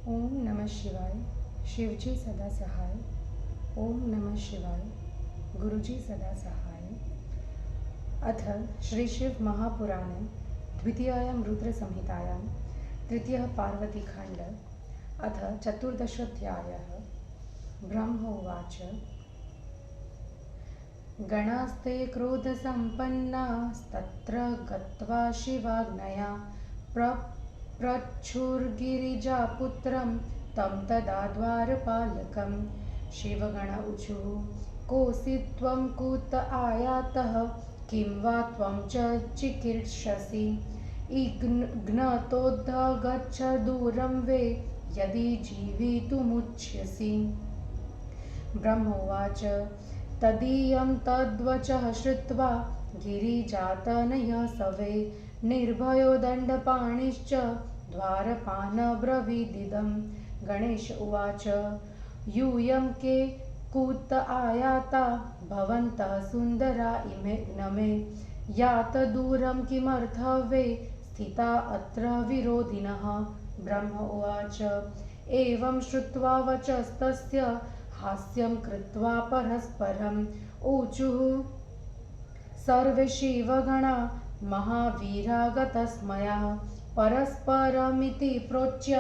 ओम नमः शिवाय। शिवजी सदा सहाय। ओम नमः शिवाय। गुरुजी सदा सहाय। अथ श्री शिव महापुराणे द्वितीयायां रुद्रसंहितायां तृतीयः पार्वतीखण्ड अथ चतुर्दशोऽध्यायः। ब्रह्म उवाच गणास्ते क्रोधसम्पन्नास्तत्र गत्वा शिवाज्ञया प्रच्छुर्गिरिजापुत्रं तं तदा द्वारपालकं। शिवगण ऊचुः कोऽसि त्वं कुत आयातः किं वा त्वं च चिकीर्षसि ज्ञातोऽधगच्छ दूरं वे यदि जीवितुमुच्यसि। ब्रह्मोवाच तदीयं तद्वचः श्रुत्वा गिरिजातनयः सवे निर्भयो दण्डपाणिश्च द्वारपानब्रवीदिदं। गणेश उवाच यूयं के कुत आयाता भवन्तः सुन्दरा इमे नमे यात दूरं किमर्थ वे स्थिता अत्र विरोधिनः। ब्रह्म उवाच एवं श्रुत्वा वचस्तस्य हास्यं कृत्वा परस्परम् ऊचुः सर्वे शिवगणा महावीरागतस्मयः। परस्परमिति प्रोच्य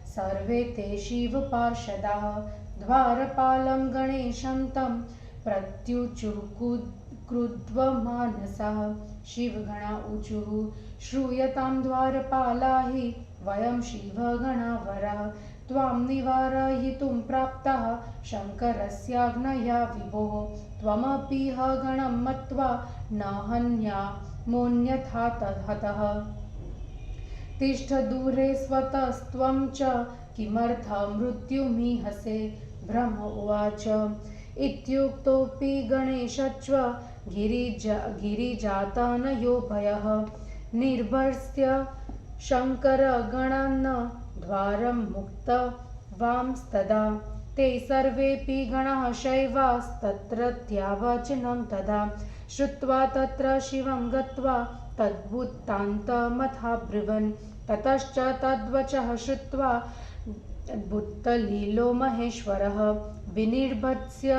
सर्वे ते शिवपार्षदाः द्वारपालं गणेशं तं प्रत्युचुः क्रुद्धमानसाः। शिवगणा ऊचुः श्रूयतां द्वारपाला हि वयं शिवगणावरः त्वां निवारयितुं प्राप्तः शङ्करस्याज्ञया विभोः। त्वमपि ह गणं मत्वा न हन्यामोऽन्यथा हतः। तिष्ठ दूरे स्वतस्त्वं च किमर्थं मृत्युमीहसे। ब्रह्म उवाच इत्युक्तोऽपि गणेशच्व गिरिजातनयोभयः निर्भर्त्स्य शङ्करगणान् द्वारं मुक्तवांस्तदा। ते सर्वेऽपि गणाः शैवास्तत्रत्यावचनं तदा श्रुत्वा तत्र शिवं गत्वा तद्वृत्तान्तमथाब्रुवन्। ततश्च तद्वचः श्रुत्वा भूतलीलो महेश्वरः विनिर्भत्स्य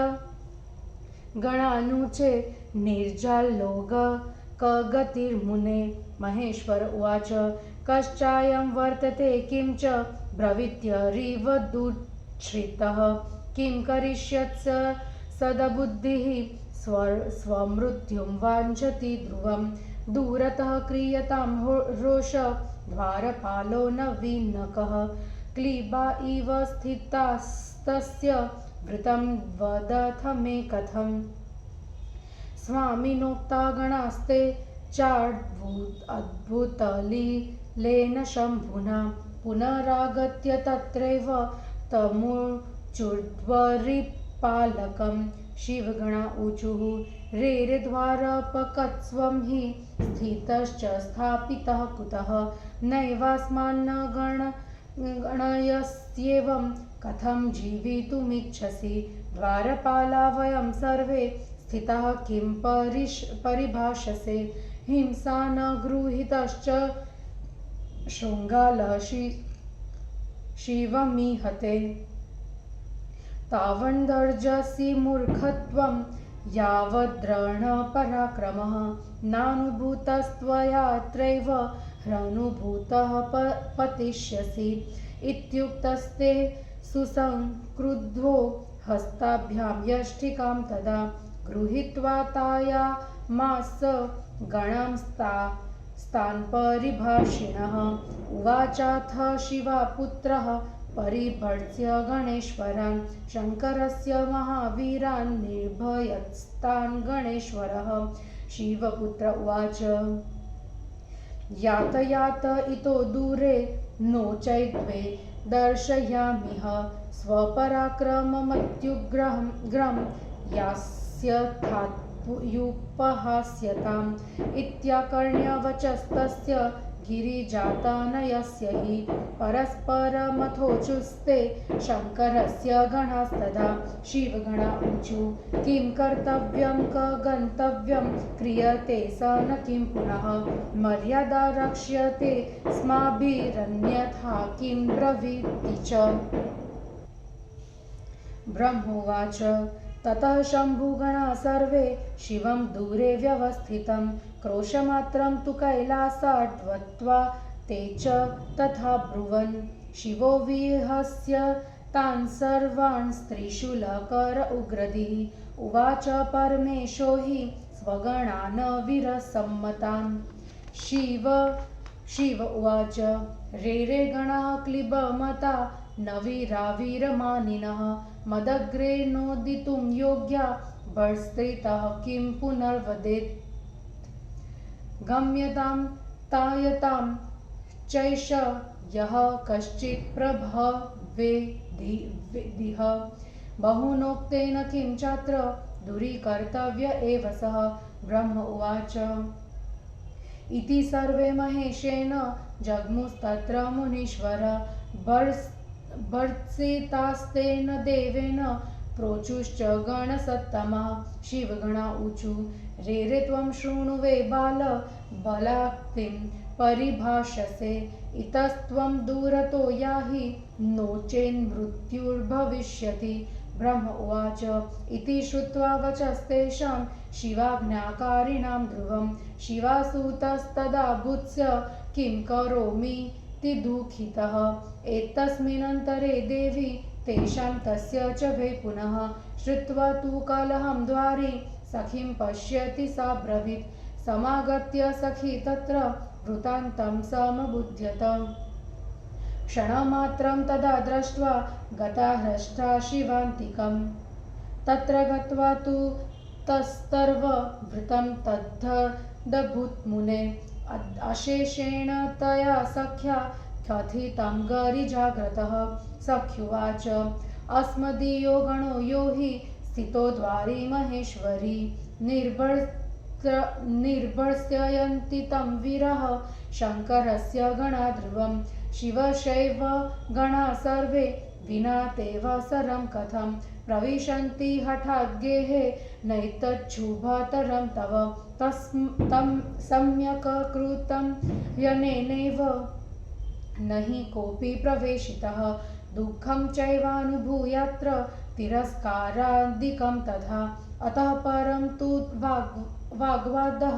गणानूचे निर्जाल्लोकगतिर्मुने। महेश्वर उवाच कश्चायं वर्तते किं च ब्रवीत्यरिवदुच्छ्रितः किं करिष्यत्स सदबुद्धिः स्वमृत्युं वाञ्छति ध्रुवं। दूरतः क्रियतां रोष द्वारपालो नवीनकः क्लीबा इव स्थितास्तस्य वृतं वदथ मे कथम्। स्वामिनोक्ता गणास्ते चाद्भुतलीलेन शम्भुना पुनरागत्य तत्रैव तमुचुर्द्वारपालकम्। शिवगणा ऊचुः रे द्वारपालकत्वं हि स्थितश्च स्थापितः कुतः नैवास्मान्न गणयस्येवं कथं जीवितुमिच्छसि। द्वारपाला वयं सर्वे स्थिताः किं परिभाषसे हिंसा न गृहीतश्च शृङ्गालः शिवमीहते तावन्दर्जसि मूर्खत्वं यावद्दृढपराक्रमः नानुभूतस्त्वयात्रैव ह्यनुभूतः पतिष्यसि। इत्युक्तस्ते सुसंक्रुद्धो हस्ताभ्यां यष्टिकां तदा गृहीत्वा तायामास गणां स्तान् परिभाषिणः। उवाचाथ शिवापुत्रः परिभर्त्स्य गणेश्वरान् शङ्करस्य महावीरान् निर्भयत्स्तान् गणेश्वरः। शिवपुत्र उवाच यातयात इतो दूरे नो चैद्वे दर्शयामिह स्वपराक्रममत्युग्रं यास्यथात्युपहास्यताम्। इत्याकर्ण्य वचस्तस्य गिरिजातनयस्य हि परस्परमथोचुस्ते शङ्करस्य गणास्तदा शिवगणा ऊचु किं कर्तव्यं क गन्तव्यं क्रियते स न किं पुनः मर्यादा रक्ष्यते स्माभिरन्यथा किं ब्रवीति च। ब्रह्मोवाच ततः शम्भुगणा सर्वे शिवं दूरे व्यवस्थितं क्रोशमात्रं तु कैलासात् वत्वा ते च तथा ब्रुवन् शिवो विहस्य तान् सर्वान् स्त्रीशूलकर उग्रदिः उवाच परमेशो हि स्वगणान् वीरसम्मतान्। शिव उवाच रे गणाः क्लिबमता न वीरावीरमानिनः मदग्रे नोदितुं योग्या बर्स्त्रितः किं पुनर्वदेत् गम्यतां तायतां चैष यः कश्चित् प्रभवेदिह बहुनोक्तेन किं चात्र दूरीकर्तव्य एव सः। ब्रह्म उवाच इति सर्वे महेशेन जग्मुस्तत्र मुनीश्वर भर्त्सितास्तेन देवेन प्रोचुश्च गणसत्तमः। शिवगणा ऊचु रे त्वं शृणु वे बाल बलाक्तिं परिभाषसे इतस्त्वं दूरतो याहि नो चेन्मृत्युर्भविष्यति। ब्रह्म उवाच इति श्रुत्वा वचस्तेषां शिवाज्ञाकारिणां ध्रुवं शिवासुतस्तदा भूत्स्य किं करोमीति दुःखितः एतस्मिन्नन्तरे देवी तेषां तस्य च वै पुनः श्रुत्वा तु कलहं द्वारि सखीं पश्यति सा ब्रवीत् समागत्य सखी तत्र वृत्तान्तं समबुध्यत क्षणमात्रं तदा दृष्ट्वा गता हृष्टा शिवान्तिकं तत्र गत्वा तु तस्तर्वभृतं तद्धभूत्मुने अशेषेण तया सख्या कथितं गिरिजाग्रतः। सख्युवाच अस्मदीयो गणो यो हि स्थितो द्वारि महेश्वरी निर्भर्स्ययन्ति तं वीरः शङ्करस्य गणा ध्रुवं शिवशैव गणा सर्वे विना ते वसरं कथं प्रविशन्ति हठाद्गेहे नैतच्छुभतरं तव तं सम्यक् कृतं यनेनैव नहि कोऽपि प्रवेशितः दुःखं चैवानुभूयात्र तिरस्कारादिकं तथा अतः परं तु वाग्वादः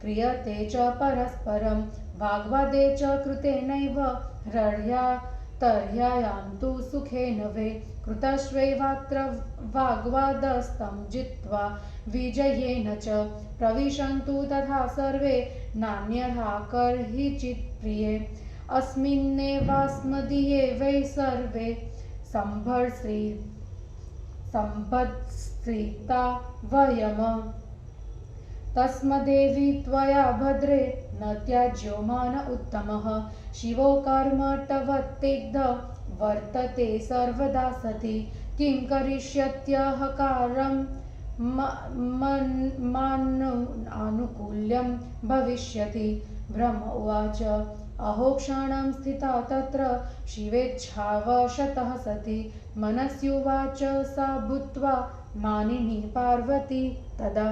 क्रियते च परस्परं वाग्वादे च कृतेनैव तर्ह्यायां तु सुखेन वै कृतश्वैवात्र वाग्वादस्तं जित्वा विजयेन च प्रविशन्तु तथा सर्वे नान्यथा कर्हिचित् प्रिये अस्मिन्नेवास्मदीये वै सर्वे सम्भत्स्त्रीता वयम् तस्मदेवि त्वया भद्रे न त्याज्यो मान उत्तमः शिवो कर्मटवत्तेग्ध वर्तते सर्वदा सति किं करिष्यत्यहकारं मानुकूल्यं भविष्यति। ब्रह्म उवाच अहो क्षणं स्थिता तत्र शिवेच्छावशतः सति मनस्युवाच सा भूत्वा मानिनी पार्वती तदा।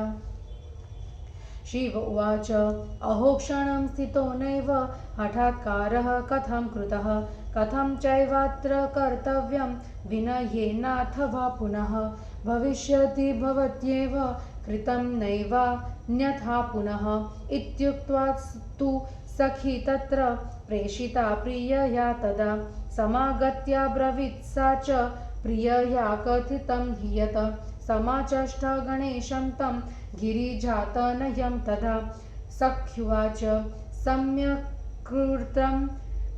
शिव उवाच अहो क्षणं स्थितो नैव हठात्कारः कथं कृतः कथं चैवात्र कर्तव्यं विनयेनाथवा पुनः भविष्यति भवत्येव कृतं नैवान्यथा पुनः इत्युक्त्वा तु सखी तत्र प्रेषिता प्रियया तदा समागत्या ब्रवीत् सा च प्रियया कथितं हीयत समाचष्ट गणेशं तं गिरिजातनयं तदा। सख्युवाच सम्यक्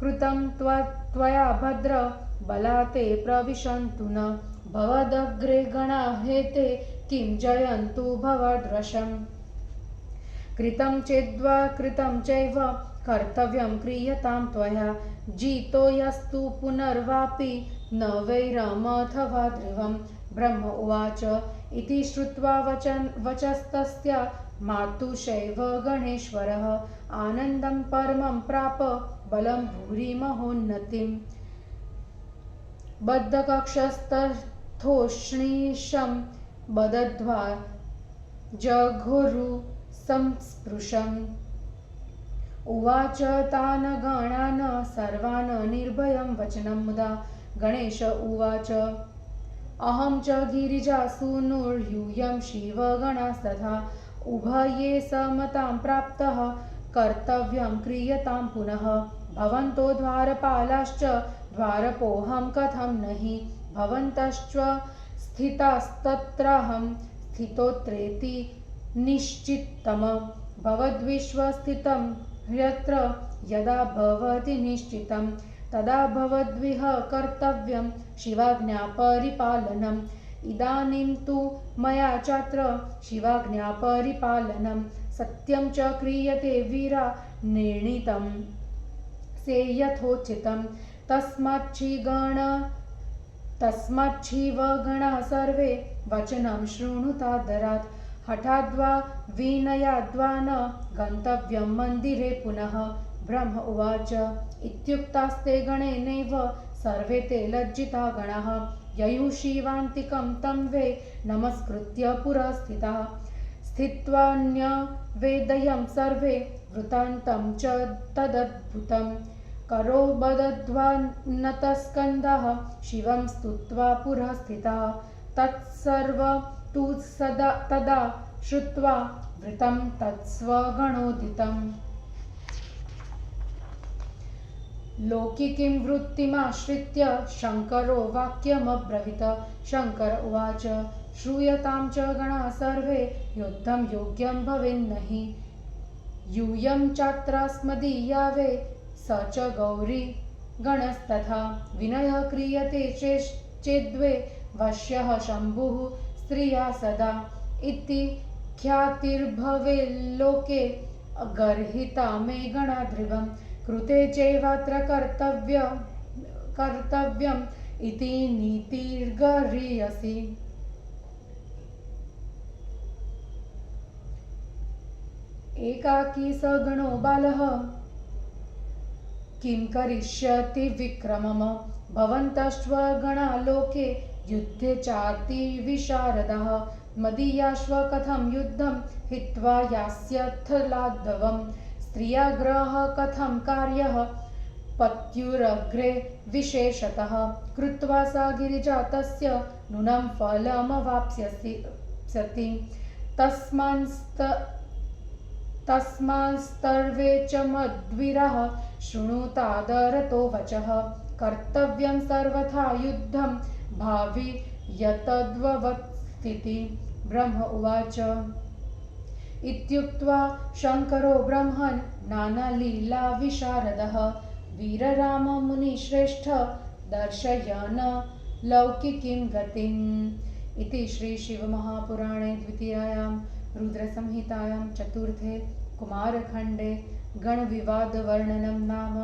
कृतं त्वया भद्र बलाते प्रविशन्तु न भवदग्रे गणा हेते किं जयन्तु भवद्वशम् कृतं चेद्वा कृतं चैव कर्तव्यं क्रियतां त्वया जितो यस्तु पुनर्वापि न वैरमथवा ध्रुवम्। ब्रह्म उवाच इति श्रुत्वा वचस्तस्या मातुषैव गणेश्वरः आनन्दं परमं प्राप बलं भूरि महोन्नतिम् बद्धकक्षस्थस्थोष्णीशं बदध्वा जघोरु संस्पृशम् उवाच तान् गणान् सर्वान् निर्भयं वचनं मुदा गणेश उवाच अहं च गिरिजासूनुर्यूयं शिवगणास्तथा उभये समतां प्राप्तः कर्तव्यं क्रियतां पुनः भवन्तो द्वारपालाश्च द्वारपोऽहं कथं नहि भवन्तश्च स्थितास्तत्राहं स्थितोत्रेति निश्चितम् भवद्विश्वस्थितं ह्यत्र यदा भवति निश्चितं तदा भवद्भिः कर्तव्यं शिवाज्ञापरिपालनम् इदानीं तु मया चात्र शिवाज्ञापरिपालनं सत्यं च क्रियते वीरा निर्णीतं सेयथोचितं तस्माच्छिवगणाः सर्वे वचनं शृणुतादरात् हठाद्वा विनयाद्वा न गन्तव्यं मन्दिरे पुनः ब्रह्म उवाच इत्युक्तास्ते गणेनैव सर्वे ते लज्जिता गणाः ययुः शिवान्तिकं तं वे नमस्कृत्य पुरस्थिताः स्थित्वान्यवेदयं सर्वे वृत्तान्तं च तदद्भुतं करो बदध्वा नतस्कन्धाः शिवं स्तुत्वा पुरस्थिताः तत्सर्वं तु तदा श्रुत्वा वृतं तत्स्वगणोदितम् लौकिकीं वृत्तिमाश्रित्य शङ्करो वाक्यमब्रवीत् शङ्कर उवाच श्रूयतां च गणाः सर्वे युद्धं योग्यं भवेन्नहि यूयं चात्रास्मदीया वे स च गौरी गणस्तथा विनयः क्रियते चेद्वे वश्यः शम्भुः स्त्रिया सदा इति ख्यातिर्भवेल्लोके गर्हिता मे गणाध्रुवम् कृते चैवात्र कर्तव्यम् इति नीतिर्गरीयसी एकाकी स गणो बालः किं करिष्यति विक्रमम् भवन्तश्वगणा लोके युद्धे चाति विशारदः मदीयाश्व कथं युद्धं हित्वा यास्यथ लाघवम् स्त्रियाग्रहः कथं कार्यः पत्युरग्रे विशेषतः कृत्वा सा गिरिजा तस्य नूनं फलमवाप्स्यति तस्मात्सर्वे च मद्वीराः शृणुतादरतो वचः कर्तव्यं सर्वथा युद्धं भावि यतद्ववत्स्थिति ब्रह्म उवाच इत्युक्त्वा शङ्करो ब्रह्मन् नानालीला विशारदः वीरराम मुनिश्रेष्ठ दर्शयन् लौकिकीं गतिम् इति श्री शिवमहापुराणे द्वितीयायां रुद्रसंहितायां चतुर्थे कुमारखण्डे गणविवादवर्णनं नाम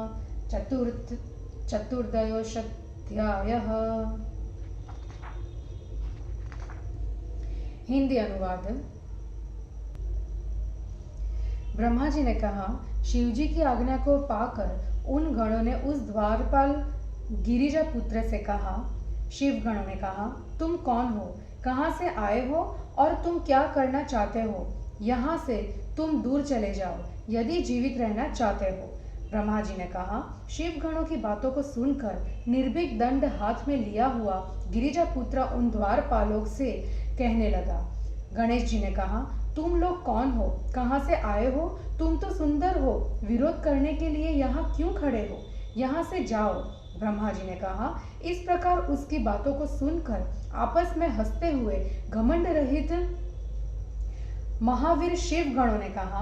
चतुर्दशोऽध्यायः। हिंदी अनुवाद। ब्रह्मा जी ने कहा, शिवजी की आज्ञा को पाकर उन गणों ने उस द्वारपाल गिरिजा पुत्र से कहा। शिव गणों ने कहा, तुम कौन हो, कहाँ से आए हो और तुम क्या करना चाहते हो? यहाँ से तुम दूर चले जाओ यदि जीवित रहना चाहते हो। ब्रह्मा जी ने कहा। शिव गणों की बातों को सुनकर निर्भीक दंड हाथ में लिया हुआ गिरिजा पुत्र उन द्वारपालों से कहने लगा। गणेश जी ने कहा, तुम लोग कौन हो, कहाँ से आए हो? तुम तो सुंदर हो, विरोध करने के लिए यहाँ क्यों खड़े हो? यहाँ से जाओ। ब्रह्मा जी ने कहा। इस प्रकार उसकी बातों को सुनकर आपस में हंसते हुए घमंड रहित महावीर शिव गणों ने कहा।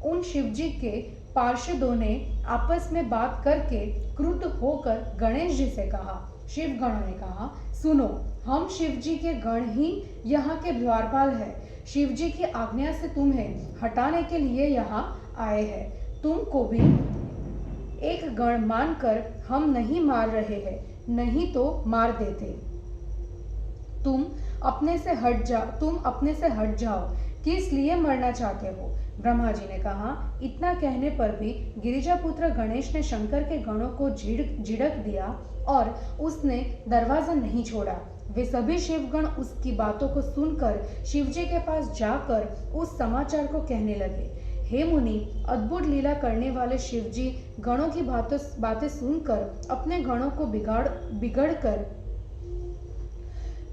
उन शिवजी के पार्षदों ने आपस में बात करके क्रुद्ध होकर गणेश जी से कहा। शिव गणों ने कहा, सुनो, हम शिवजी के गण ही यहाँ के द्वारपाल हैं। शिवजी की आज्ञा से तुम्हें हटाने के लिए यहाँ आए हैं। तुमको भी एक गण मानकर हम नहीं मार रहे हैं, नहीं तो मार देते। तुम तुम अपने से हट जाओ, किस लिए मरना चाहते हो? ब्रह्मा जी ने कहा। इतना कहने पर भी गिरिजा पुत्र गणेश ने शंकर के गणों को झिड़क दिया और उसने दरवाजा नहीं छोड़ा। वे सभी शिवगण उसकी बातों को सुनकर शिवजी के पास जाकर उस समाचार को कहने लगे। हे मुनि, अद्भुत लीला करने वाले शिवजी गणों की बातें सुनकर अपने गणों को बिगड़कर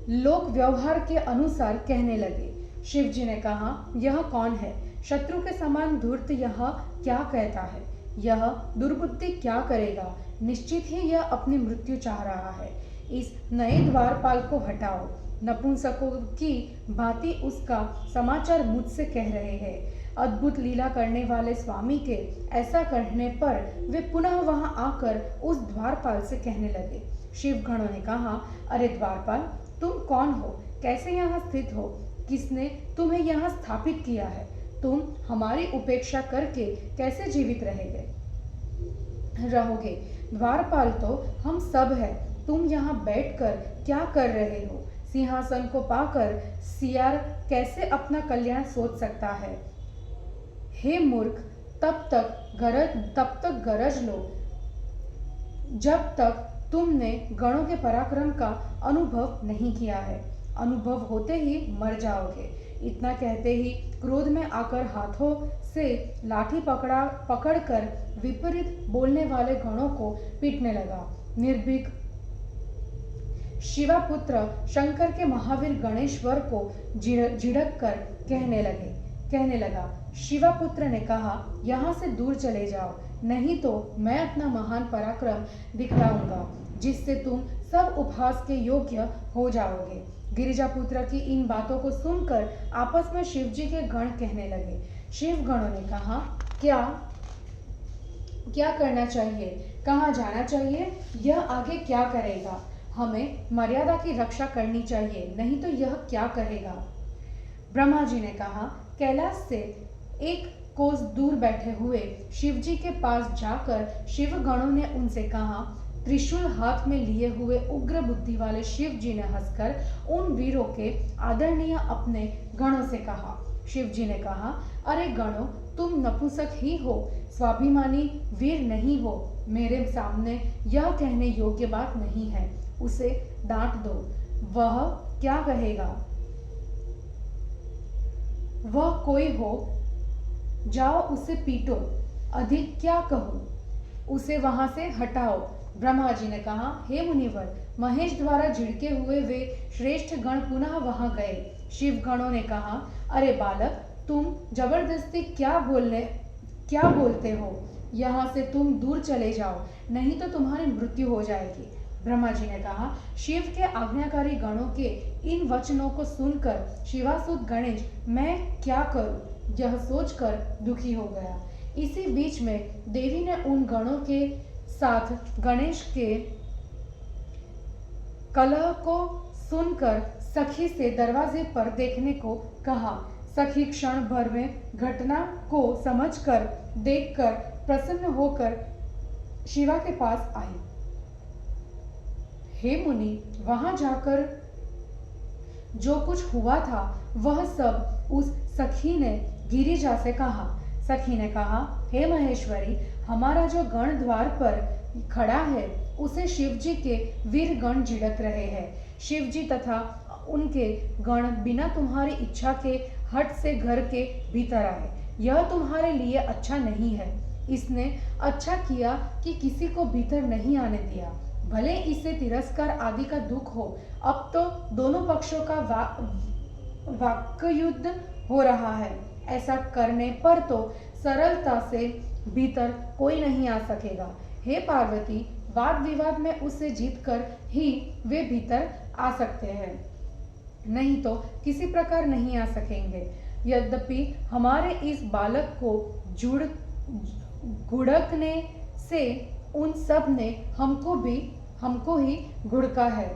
लोक व्यवहार के अनुसार कहने लगे। शिवजी ने कहा, यह कौन है? शत्रु के समान धूर्त यह क्या कहता है? यह दुर्बुद्धि क्या करेगा? निश्चित ही यह अपनी मृत्यु चाह रहा है। इस नए द्वारपाल को हटाओ। नपुंसकों की भांति उसका समाचार मुझसे कह रहे हैं। अद्भुत लीला करने वाले स्वामी के ऐसा कहने पर वे पुनः वहां आकर उस द्वारपाल से कहने लगे। शिवगणों ने कहा, अरे द्वारपाल, तुम कौन हो? कैसे यहाँ स्थित हो? किसने तुम्हें यहाँ स्थापित किया है? तुम हमारी उपेक्षा करके कैसे जीवित रहोगे? द्वारपाल तो हम सब है। तुम यहाँ बैठकर क्या कर रहे हो? सिंहासन को पाकर सियार कैसे अपना कल्याण सोच सकता है? हे मूर्ख, तब तक गरज लो जब तक तुमने गणों के पराक्रम का अनुभव नहीं किया है। अनुभव होते ही मर जाओगे। इतना कहते ही क्रोध में आकर हाथों से लाठी पकड़कर विपरीत बोलने वाले गणों को पीटने लगा। निर्भीक शिवापुत्र शंकर के महावीर गणेश्वर को झिड़क कर कहने लगा। शिवापुत्र ने कहा, यहाँ से दूर चले जाओ, नहीं तो मैं अपना महान पराक्रम दिखलाऊंगा, जिससे तुम सब उपहास के योग्य हो जाओगे। गिरिजापुत्र की इन बातों को सुनकर आपस में शिवजी के गण कहने लगे। शिवगणों ने कहा, क्या करना चाहिए? कहाँ जाना चाहिए? यह आगे क्या करेगा? हमें मर्यादा की रक्षा करनी चाहिए, नहीं तो यह क्या करेगा? ब्रह्मा जी ने कहा, कैलाश से एक कोस दूर बैठे हुए शिवजी के पास जाकर शिवगणों ने उनसे कहा। त्रिशूल हाथ में लिए हुए उग्र बुद्धि वाले शिवजी ने हंसकर उन वीरों के आदरणीय अपने गणों से कहा। शिवजी ने कहा, अरे गणों, तुम नपुंसक ही हो, स्वाभिमानी वीर नहीं हो। मेरे सामने यह कहने योग्य बात नहीं है। उसे डांट दो। वह क्या कहेगा? वह कोई हो, जाओ उसे पीटो। अधिक क्या कहूं? उसे वहां से हटाओ। ब्रह्मा जी ने कहा, हे मुनिवर, महेश द्वारा झिड़के हुए वे श्रेष्ठ गण पुनः वहां गए। शिव गणों ने कहा, अरे बालक, तुम जबरदस्ती क्या बोलते हो? यहाँ से तुम दूर चले जाओ, नहीं तो तुम्हारी मृत्यु हो जाएगी। ब्रह्मा जी ने कहा। शिव के आज्ञाकारी गणों के इन वचनों को सुनकर शिवासुत गणेश मैं क्या करूं यह सोचकर दुखी हो गया। इसी बीच में देवी ने उन गणों के साथ गणेश के कलह को सुनकर सखी से दरवाजे पर देखने को कहा। सखी क्षण भर में घटना को समझकर देखकर प्रसन्न होकर शिवा के पास आई। हे मुनि, वहां जाकर जो कुछ हुआ था वह सब उस सखी ने गिरिजा से कहा। सखी ने कहा, हे महेश्वरी, हमारा जो गण द्वार पर खड़ा है उसे शिवजी के वीर गण झिड़क रहे हैं। शिवजी तथा उनके गण बिना तुम्हारी इच्छा के हट से घर के भीतर आए। यह तुम्हारे लिए अच्छा नहीं है। इसने अच्छा किया कि किसी को भीतर नहीं आने दिया, भले इससे तिरस्कार आदि का दुख हो। अब तो दोनों पक्षों का वाक्य युद्ध हो रहा है। ऐसा करने पर तो सरलता से भीतर कोई नहीं आ सकेगा। हे पार्वती, वाद विवाद में उसे जीतकर ही वे भीतर आ सकते हैं, नहीं तो किसी प्रकार नहीं आ सकेंगे। यद्यपि हमारे इस बालक को घुड़कने से उन सब ने हमको ही घुड़का है,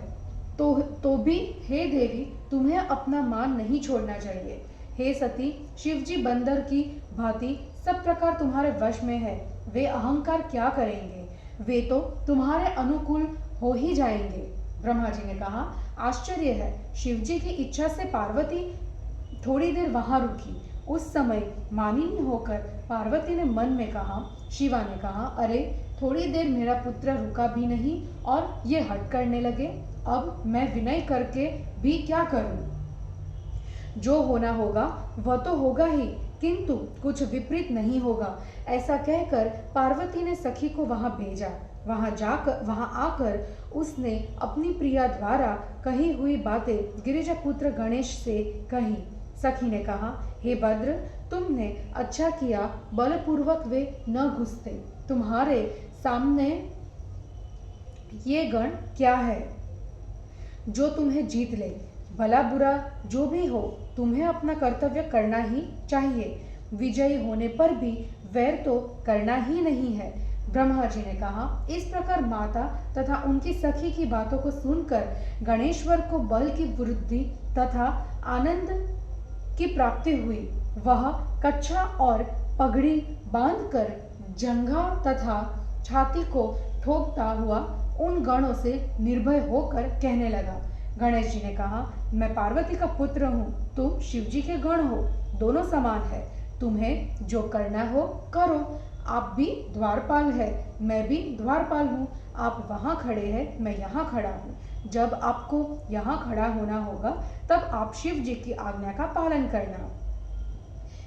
तो भी हे देवी, तुम्हें अपना मान नहीं छोड़ना चाहिए। हे सती, शिवजी बंदर की भांति सब प्रकार तुम्हारे वश में है। वे अहंकार क्या करेंगे? वे तो तुम्हारे अनुकूल हो ही जाएंगे। ब्रह्मा जी ने कहा, आश्चर्य है, शिवजी की इच्छा से पार्वती थोड़ी देर वहां रुकी। उस समय मानिनी होकर पार्वती ने मन में कहा, शिवा ने कहा, अरे थोड़ी देर मेरा पुत्र रुका भी नहीं और ये हट करने लगे। अब मैं विनय करके भी क्या करूं? जो होना होगा वह तो होगा ही, किंतु कुछ विपरीत नहीं होगा। ऐसा कहकर पार्वती ने सखी को वहां भेजा। वहां आकर उसने अपनी प्रिया द्वारा कही हुई बातें गिरिजा पुत्र गणेश से कही। सखी ने कहा, हे भद्र, तुमने अच्छा किया, बलपूर्वक वे न घुसते। तुम्हारे सामने ये गण क्या है जो तुम्हें जीत ले? भला बुरा जो भी हो, तुम्हें अपना कर्तव्य करना ही चाहिए। विजयी होने पर भी वैर तो करना ही नहीं है। ब्रह्मा जी ने कहा, इस प्रकार माता तथा उनकी सखी की बातों को सुनकर गणेश्वर को बल की वृद्धि तथा आनंद की प्राप्ति हुई। वह कच्छा और पगड़ी बांधकर जंघा तथा छाती को ठोकता हुआ उन गणों से निर्भय होकर कहने लगा। गणेश जी ने कहा, मैं पार्वती का पुत्र हूँ, तुम शिवजी के गण हो, दोनों समान है। तुम्हें जो करना हो करो। आप भी द्वारपाल है, मैं भी द्वारपाल हूँ। आप वहाँ खड़े हैं, मैं यहाँ खड़ा हूँ। जब आपको यहाँ खड़ा होना होगा तब आप शिव जी की आज्ञा का पालन करना।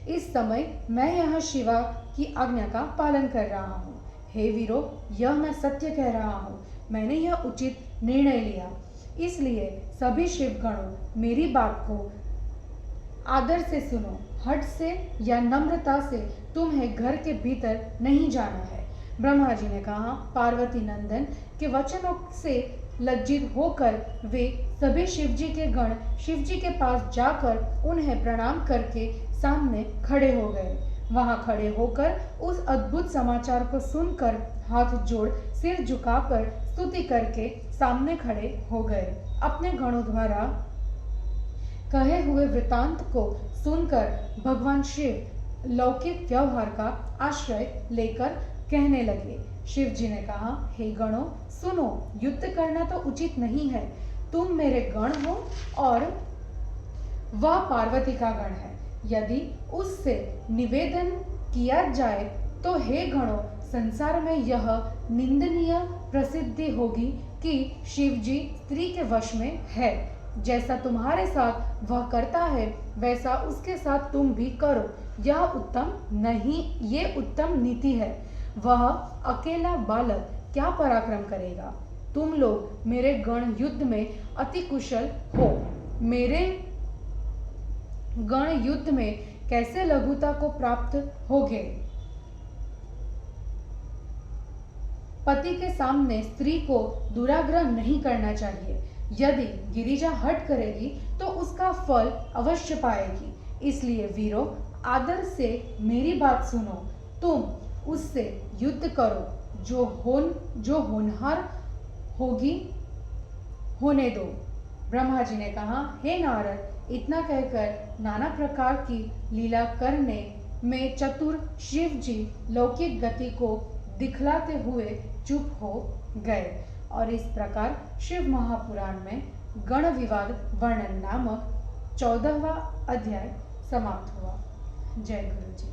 इस समय मैं यहाँ शिवा की आज्ञा का पालन कर रहा हूँ। हे वीरो, यह मैं सत्य कह रहा हूँ। मैंने यह उचित निर्णय लिया, इसलिए सभी शिवगणों मेरी बात को आदर से सुनो। हट से या नम्रता से तुम्हें घर के भीतर नहीं जाना है। ब्रह्मा जी ने कहा, पार्वती नंदन के वचनों से लज्जित होकर वे सभी शिवजी के गण शिवजी के पास जाकर उन्हें प्रणाम करके सामने खड़े हो गए। वहां खड़े होकर उस अद्भुत समाचार को सुनकर हाथ जोड़ सिर झुकाकर स्तुति करके सामने खड़े हो गए। अपने गणों द्वारा कहे हुए वृतांत को सुनकर भगवान शिव लौकिक व्यवहार का आश्रय लेकर कहने लगे। शिव जी ने कहा, हे गणों, सुनो, युद्ध करना तो उचित नहीं है। तुम मेरे गण हो और वह पार्वती का गण है। यदि उससे निवेदन किया जाए तो हे गणों, संसार में यह निंदनीय प्रसिद्धि होगी कि शिवजी स्त्री के वश में है। जैसा तुम्हारे साथ वह करता है वैसा उसके साथ तुम भी करो। यह उत्तम नहीं, ये उत्तम नीति है। वह अकेला बालक क्या पराक्रम करेगा? तुम लोग मेरे गण युद्ध में अति कुशल हो। मेरे गण युद्ध में कैसे लघुता को प्राप्त होगे? पति के सामने स्त्री को दुराग्रह नहीं करना चाहिए। यदि गिरिजा हट करेगी तो उसका फल अवश्य पाएगी। इसलिए वीरों, आदर से मेरी बात सुनो। तुम उससे युद्ध करो। जो होनहार होगी होने दो। ब्रह्मा जी ने कहा, हे नारद, इतना कहकर नाना प्रकार की लीला करने में चतुर शिव जी लौकिक गति को दिखलाते हुए चुप हो गए। और इस प्रकार शिव महापुराण में गण विवाद वर्णन नामक 14वां अध्याय समाप्त हुआ। जय गुरु जी।